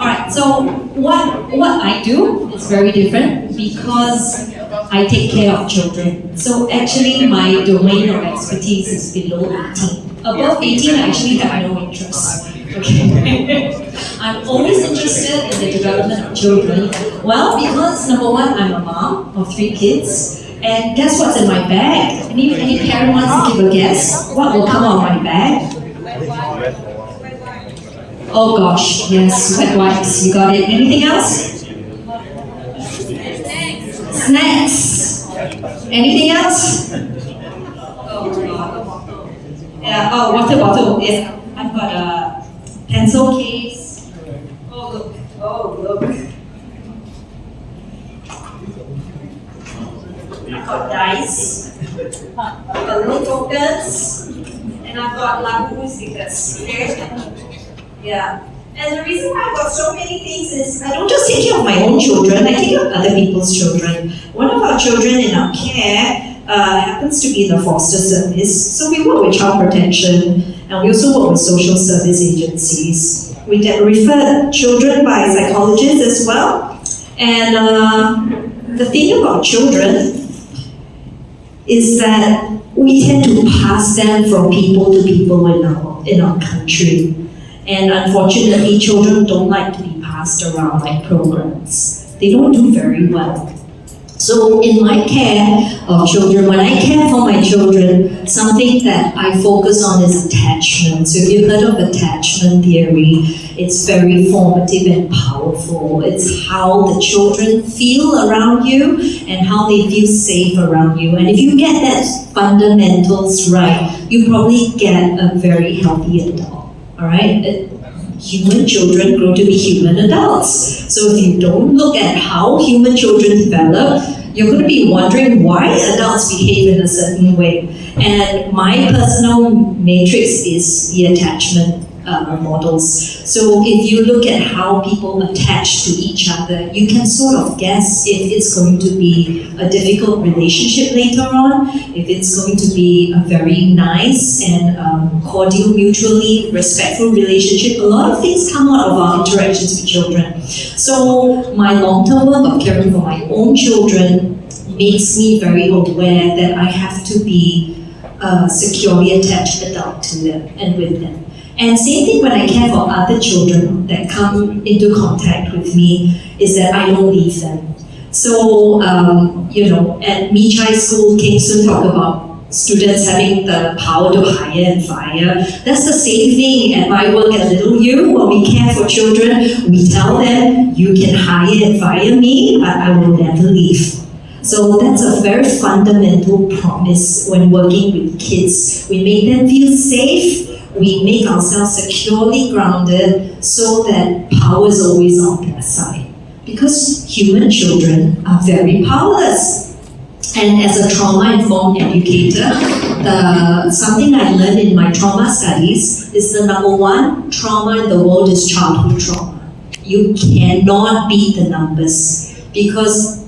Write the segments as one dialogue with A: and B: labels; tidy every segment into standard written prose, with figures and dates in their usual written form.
A: Alright, so what I do is very different because I take care of children. So actually my domain of expertise is below 18. Above 18 I actually have no interest. Okay. I'm always interested in the development of children. Well, because number one, I'm a mom of 3 kids. And guess what's in my bag? Any parent wants to give a guess? What will come out of my bag? Oh gosh, yes, wet wipes, you got it. Anything else? Snacks. Anything else? Yeah, oh, water bottle. Yeah, I've got a pencil case. Oh look. I've got dice. I've got little tokens. And I've got labu stickers. Okay? Yeah. And the reason why I've got so many things is I don't just take care of my own children, I take care of other people's children. One of our children in our care happens to be in the foster service. So we work with child protection and we also work with social service agencies. We refer children by psychologists as well. And the thing about children is that we tend to pass them from people to people in our country. And unfortunately, children don't like to be passed around like programs. They don't do very well. So in my care of children, when I care for my children, something that I focus on is attachment. So if you've heard of attachment theory, it's very formative and powerful. It's how the children feel around you and how they feel safe around you. And if you get that fundamentals right, you probably get a very healthy adult. All right? Human children grow to be human adults. So if you don't look at how human children develop, you're going to be wondering why adults behave in a certain way. And my personal matrix is the attachment models. So if you look at how people attach to each other, you can sort of guess if it's going to be a difficult relationship later on, if it's going to be a very nice and cordial, mutually respectful relationship. A lot of things come out of our interactions with children. So my long-term work of caring for my own children makes me very aware that I have to be a securely attached adult to them and with them. And same thing when I care for other children that come into contact with me, is that I don't leave them. So, at Me Chai School, Kheng Soon talk about students having the power to hire and fire. That's the same thing at my work at Little U. When we care for children, we tell them, you can hire and fire me, but I will never leave. So that's a very fundamental promise when working with kids. We make them feel safe. We make ourselves securely grounded so that power is always on their side. Because human children are very powerless. And as a trauma-informed educator, something I learned in my trauma studies is the number one trauma in the world is childhood trauma. You cannot beat the numbers because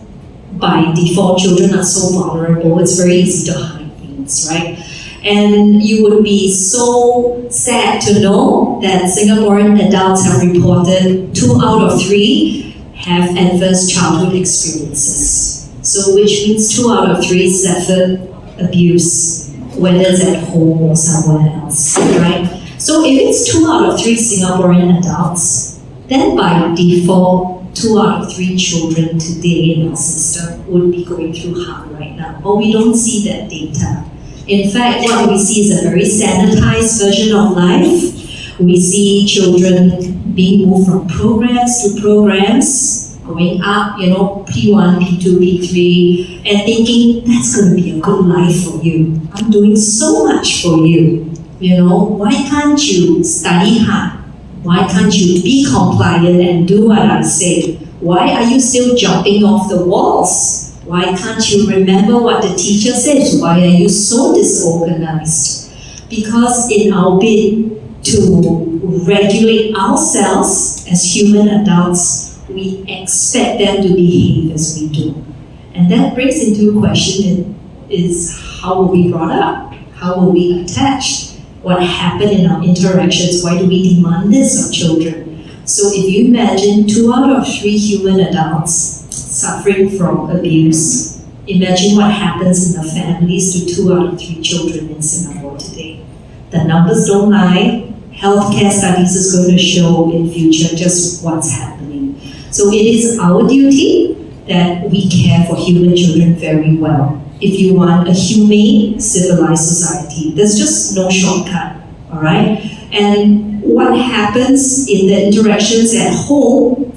A: by default, children are so vulnerable, it's very easy to hide things, right? And you would be so sad to know that Singaporean adults have reported 2 out of 3 have adverse childhood experiences. So which means 2 out of 3 suffered abuse, whether it's at home or somewhere else, right? So if it's 2 out of 3 Singaporean adults, then by default, 2 out of 3 children today in our system would be going through harm right now. But we don't see that data. In fact, what we see is a very sanitized version of life. We see children being moved from programs to programs, going up, P1, P2, P3, and thinking, that's going to be a good life for you. I'm doing so much for you. Why can't you study hard? Why can't you be compliant and do what I say? Why are you still jumping off the walls? Why can't you remember what the teacher says? Why are you so disorganized? Because in our bid to regulate ourselves as human adults, we expect them to behave as we do. And that brings into question is how were we brought up? How were we attached? What happened in our interactions? Why do we demand this of children? So if you imagine 2 out of 3 human adults suffering from abuse, imagine what happens in the families to 2 out of 3 children in Singapore today. The numbers don't lie. Healthcare studies is going to show in future just what's happening. So it is our duty that we care for human children very well. If you want a humane, civilized society, there's just no shortcut, all right? And what happens in the interactions at home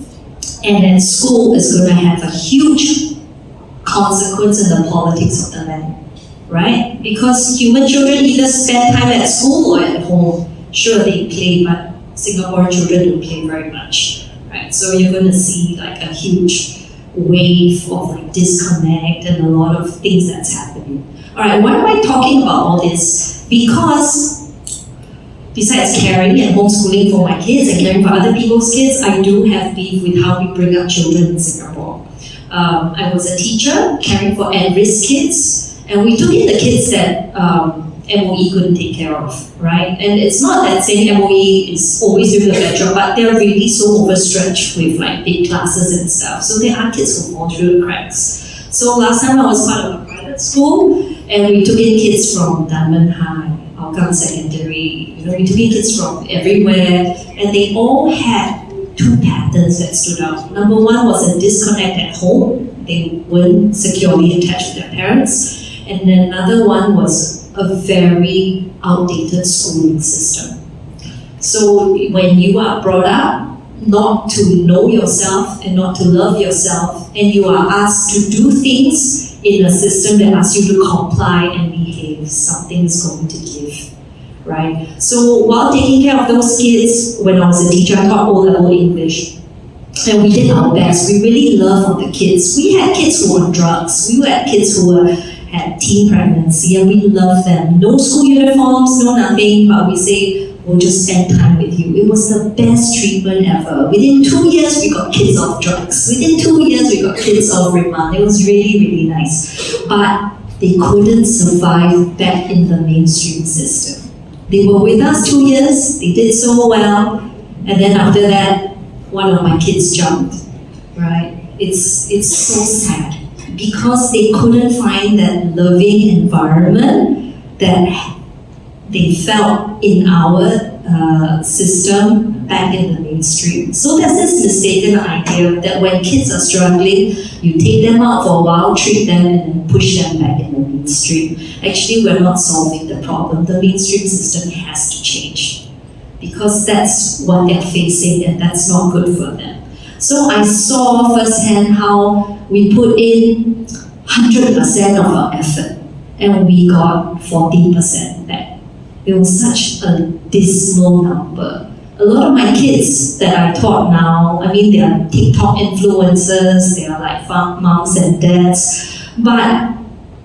A: and at school is going to have a huge consequence in the politics of the land, right? Because human children either spend time at school or at home. Sure, they play, but Singaporean children don't play very much, right? So you're going to see like a huge wave of like disconnect and a lot of things that's happening. All right, why am I talking about all this? Because besides caring and homeschooling for my kids and caring for other people's kids, I do have beef with how we bring up children in Singapore. I was a teacher caring for at-risk kids, and we took in the kids that MOE couldn't take care of, right? And it's not that saying MOE is always doing a bad job, but they're really so overstretched with like big classes and stuff. So there are kids who fall through the cracks. So last time I was part of a private school, and we took in kids from Dunman High, Hougang Secondary, we took in kids from everywhere, and they all had 2 patterns that stood out. Number 1 was a disconnect at home. They weren't securely attached to their parents. And then another one was a very outdated schooling system. So when you are brought up not to know yourself and not to love yourself, and you are asked to do things in a system that asks you to comply and behave, something is going to give, right? So while taking care of those kids, when I was a teacher, I taught O-level English. And we did our best. We really loved on the kids. We had kids who were on drugs. We had kids who had teen pregnancy, and we loved them. No school uniforms, no nothing, but we say, we'll just spend time with you. It was the best treatment ever. Within 2 years, we got kids off drugs. Within 2 years, we got kids off remand. It was really, really nice. But they couldn't survive back in the mainstream system. They were with us 2 years, they did so well, and then after that, one of my kids jumped, right? It's so sad, because they couldn't find that loving environment that they felt in our system back in the mainstream. So there's this mistaken idea that when kids are struggling, you take them out for a while, treat them, and then push them back in the mainstream. Actually, we're not solving the problem. The mainstream system has to change, because that's what they're facing, and that's not good for them. So I saw firsthand how we put in 100% of our effort, and we got 40% back. It was such a dismal number. A lot of my kids that I taught now, I mean, they are TikTok influencers, they are like moms and dads, but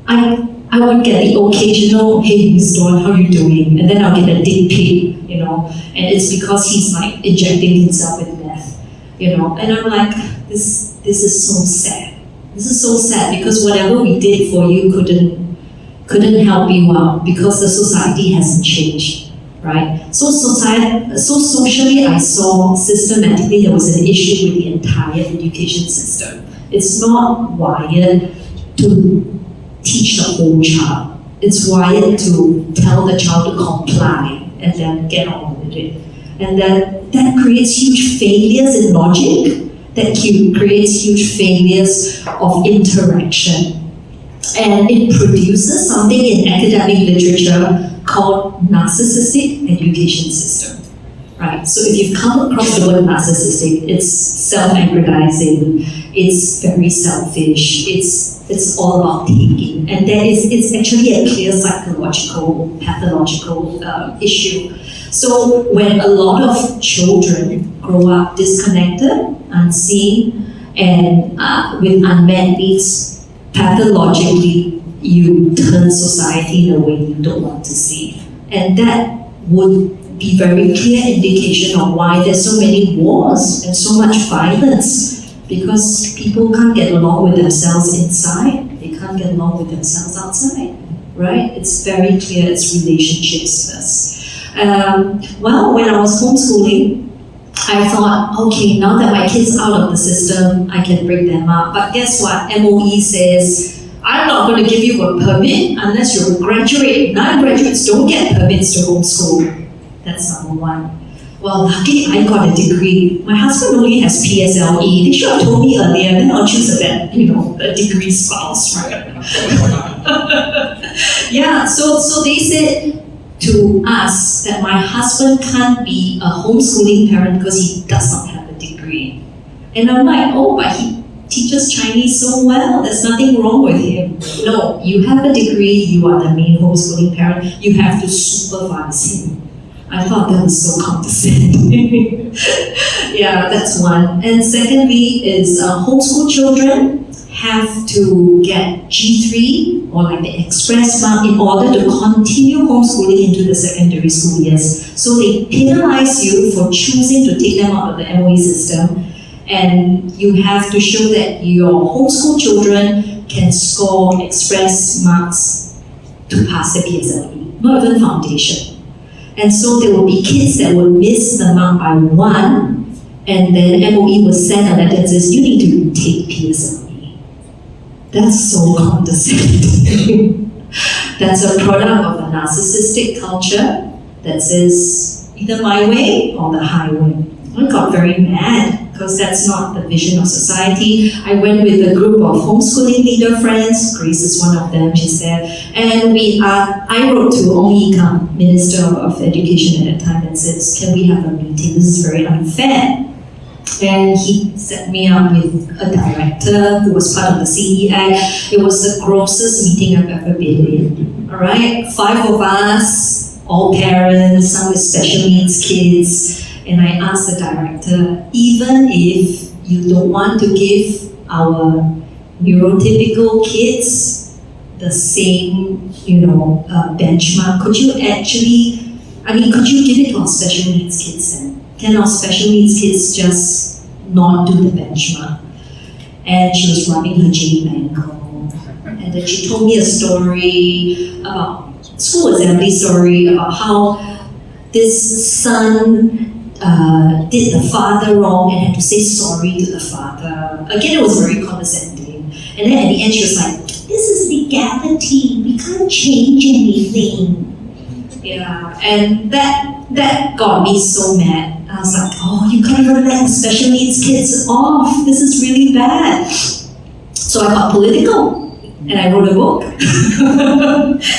A: I would get the occasional, hey, Miss Dawn, how are you doing? And then I'll get a dick pic, and it's because he's like injecting himself with meth, and I'm like, this is so sad. This is so sad, because whatever we did for you couldn't help you out, because the society hasn't changed, right? So socially, I saw systematically there was an issue with the entire education system. It's not wired to teach the whole child. It's wired to tell the child to comply and then get on with it. And that creates huge failures in logic, that creates huge failures of interaction. And it produces something in academic literature called narcissistic education system, right? So if you've come across the word narcissistic, it's self-aggrandizing, it's very selfish, it's all about taking, and it's actually a clear psychological, pathological issue. So when a lot of children grow up disconnected, unseen, and with unmet needs, pathologically, you turn society in a way you don't want to see. And that would be very clear indication of why there's so many wars and so much violence, because people can't get along with themselves inside, they can't get along with themselves outside, right? It's very clear, it's relationships first. Well, when I was homeschooling,
B: I thought, okay, now that my kid's out of the system, I can bring them up. But guess what? MOE says, I'm not going to give you a permit unless you're a graduate. Non-graduates don't get permits to homeschool. That's number one. Well, luckily I got a degree. My husband only has PSLE. They should have told me earlier, then I'll choose a degree spouse, right? Yeah, so they said to us that my husband can't be a homeschooling parent because he does not have a degree. And I'm like, oh, but he teaches Chinese so well, there's nothing wrong with him. No, you have a degree, you are the main homeschooling parent, you have to supervise him. I thought that was so condescending. Yeah, that's one. And secondly is homeschool children have to get G3 or like the express mark in order to continue homeschooling into the secondary school years. So they penalize you for choosing to take them out of the MOE system, and you have to show that your homeschool children can score express marks to pass the PSLE, not even foundation. And so there will be kids that will miss the mark by one, and then MOE will send a letter that says, you need to take PSLE. That's so condescending. That's a product of a narcissistic culture that says either my way or the highway. I got very mad because that's not the vision of society. I went with a group of homeschooling leader friends. Grace is one of them, she's there. And I wrote to Ong Yi Kam, Minister of Education at that time, and said, can we have a meeting? This is very unfair. And he set me up with a director who was part of the CEI. It was the grossest meeting I've ever been in. All right, 5 of us, all parents, some with special needs kids. And I asked the director, even if you don't want to give our neurotypical kids the same, benchmark, could you give it to our special needs kids then? Can our special needs kids just not do the benchmark? And she was rubbing her jade ankle. And then she told me a story about school assembly story about how this son did the father wrong and had to say sorry to the father. Again, it was very condescending. And then at the end, she was like, this is legality. We can't change anything. Yeah, and that got me so mad. I was like, oh, you can't even let special needs kids off. This is really bad. So I got political. And I wrote a book.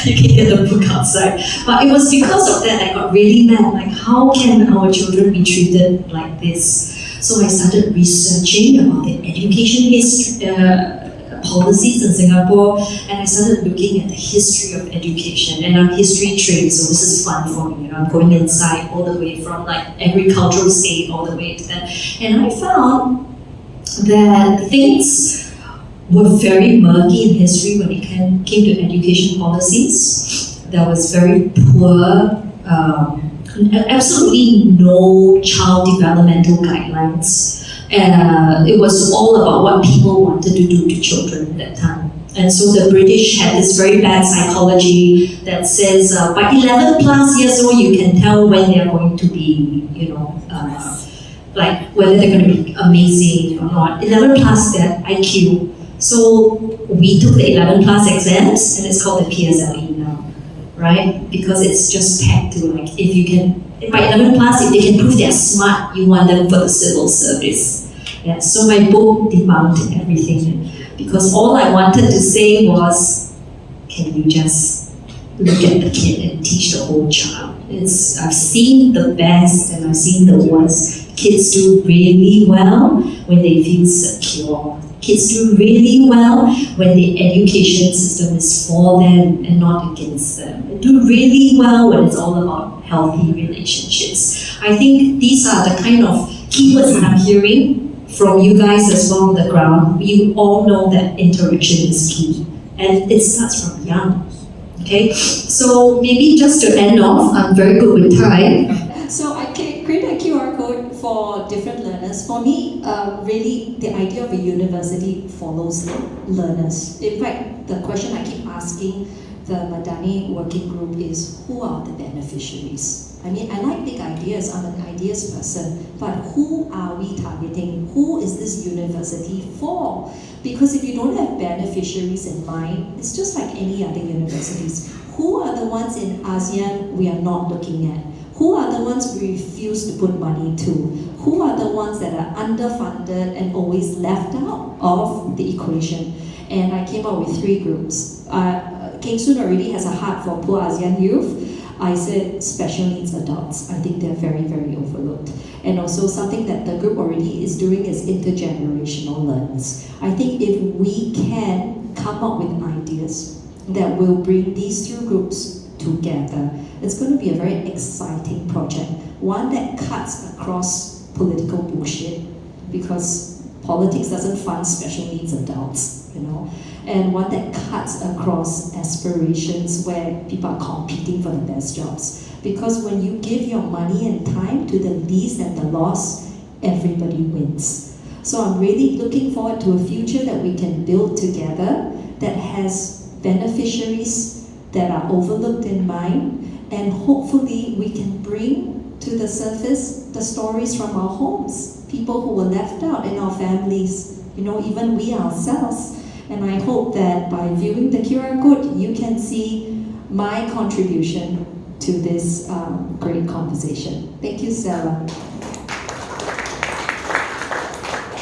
B: You can get the book outside. But it was because of that I got really mad. Like, how can our children be treated like this? So I started researching about the education history, policies in Singapore, and I started looking at the history of education. And I'm history trained, so this is fun for me. I'm going inside all the way from like agricultural state all the way to that. And I found that things were very murky in history when it came to education policies. There was very poor, absolutely no child developmental guidelines. It was all about what people wanted to do to children at that time. And so the British had this very bad psychology that says by 11 plus years old you can tell when they're going to be, like whether they're going to be amazing or not. 11 plus their IQ. So we took the 11 plus exams, and it's called the PSLE now, right? Because it's just pegged to like, if you can, by 11 plus, if they can prove they're smart, you want them for the civil service. Yeah, so my book debunked everything, because all I wanted to say was, can you just look at the kid and teach the whole child? I've seen the best and I've seen the worst. Kids do really well when they feel secure. Kids do really well when the education system is for them and not against them. They do really well when it's all about healthy relationships. I think these are the kind of keywords that I'm hearing from you guys as well on the ground. You all know that interaction is key, and it starts from young. Okay, so maybe just to end off, I'm very good with time.
C: So I created a QR code for different learners. For me, really, the idea of a university follows learners. In fact, the question I keep asking, the Madani working group is who are the beneficiaries? I mean, I like big ideas, I'm an ideas person, but who are we targeting? Who is this university for? Because if you don't have beneficiaries in mind, it's just like any other universities. Who are the ones in ASEAN we are not looking at? Who are the ones we refuse to put money to? Who are the ones that are underfunded and always left out of the equation? And I came up with 3 groups. Kheng Soon already has a heart for poor ASEAN youth. I said special needs adults. I think they're very, very overlooked. And also something that the group already is doing is intergenerational learners. I think if we can come up with ideas that will bring these 2 groups together, it's going to be a very exciting project. One that cuts across political bullshit, because politics doesn't fund special needs adults, you know, and one that cuts across aspirations where people are competing for the best jobs. Because when you give your money and time to the least and the lost, everybody wins. So I'm really looking forward to a future that we can build together that has beneficiaries that are overlooked in mind, and hopefully we can bring to the surface the stories from our homes, people who were left out in our families, you know, even we ourselves. And I hope that by viewing the QR code, you can see my contribution to this great conversation. Thank you, Sarah.